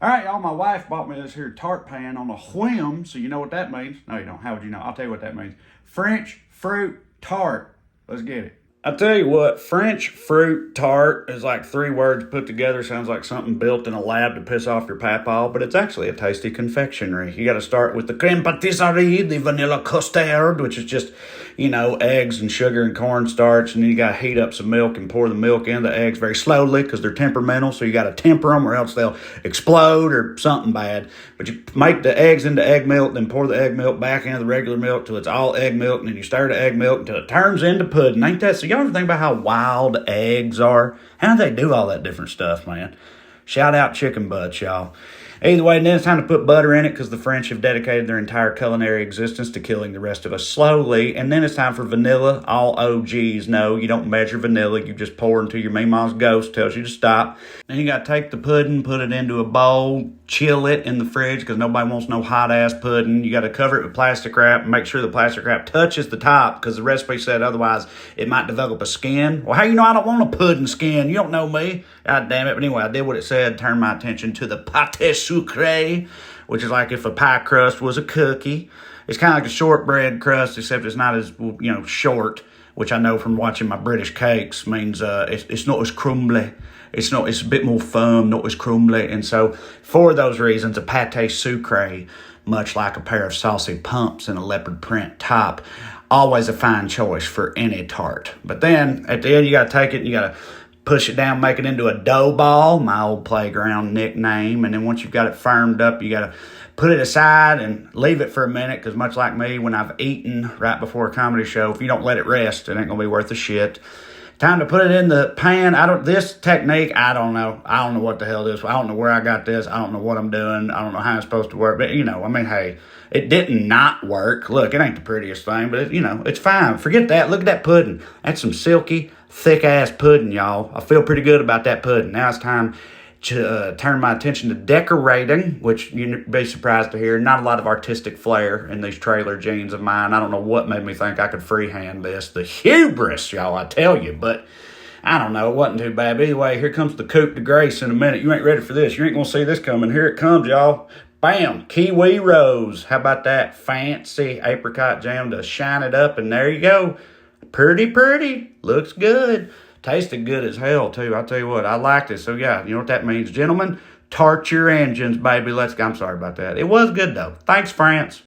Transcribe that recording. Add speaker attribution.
Speaker 1: All right, y'all, my wife bought me this here tart pan on a whim, so you know what that means. No, you don't. How would you know? I'll tell you what that means. French fruit tart. Let's get it. I tell you what, French fruit tart is like three words put together. Sounds like something built in a lab to piss off your papaw, but it's actually a tasty confectionery. You got to start with the creme patisserie, the vanilla custard, which is just, eggs and sugar and cornstarch, and then you got to heat up some milk and pour the milk in the eggs very slowly because they're temperamental, so you got to temper them or else they'll explode or something bad. But you make the eggs into egg milk, then pour the egg milk back into the regular milk till it's all egg milk, and then you stir the egg milk until it turns into pudding. Ain't that so? Y'all ever think about how wild eggs are? How do they do all that different stuff, man? Shout out chicken butts, y'all. Either way, then it's time to put butter in it because the French have dedicated their entire culinary existence to killing the rest of us slowly. And then it's time for vanilla. All OGs know you don't measure vanilla. You just pour until your Meemaw's ghost tells you to stop. Then you got to take the pudding, put it into a bowl, chill it in the fridge because nobody wants no hot-ass pudding. You got to cover it with plastic wrap and make sure the plastic wrap touches the top because the recipe said otherwise it might develop a skin. Well, how you know I don't want a pudding skin? You don't know me. God damn it. But anyway, I did what it said, turned my attention to the pâte sucré, which is like if a pie crust was a cookie. It's kind of like a shortbread crust, except it's not as, short, which I know from watching my British cakes means it's not as crumbly. It's a bit more firm, not as crumbly. And so for those reasons, a pâte sucré, much like a pair of saucy pumps and a leopard print top, always a fine choice for any tart. But then at the end, you got to take it and you got to push it down, make it into a dough ball, my old playground nickname. And then once you've got it firmed up, you got to put it aside and leave it for a minute because much like me, when I've eaten right before a comedy show, if you don't let it rest, it ain't going to be worth a shit. Time to put it in the pan. This technique, I don't know. I don't know what the hell this is. I don't know where I got this. I don't know what I'm doing. I don't know how it's supposed to work. But, hey, it didn't not work. Look, it ain't the prettiest thing, but, it's fine. Forget that. Look at that pudding. That's some silky, thick-ass pudding, y'all. I feel pretty good about that pudding. Now it's time to turn my attention to decorating, which you'd be surprised to hear. Not a lot of artistic flair in these trailer jeans of mine. I don't know what made me think I could freehand this. The hubris, y'all, I tell you. But I don't know. It wasn't too bad. But anyway, here comes the coup de grace in a minute. You ain't ready for this. You ain't going to see this coming. Here it comes, y'all. Bam, kiwi rose. How about that fancy apricot jam to shine it up? And there you go. Pretty. Looks good. Tasted good as hell, too. I'll tell you what, I liked it. So, yeah, you know what that means. Gentlemen, tart your engines, baby. I'm sorry about that. It was good, though. Thanks, France.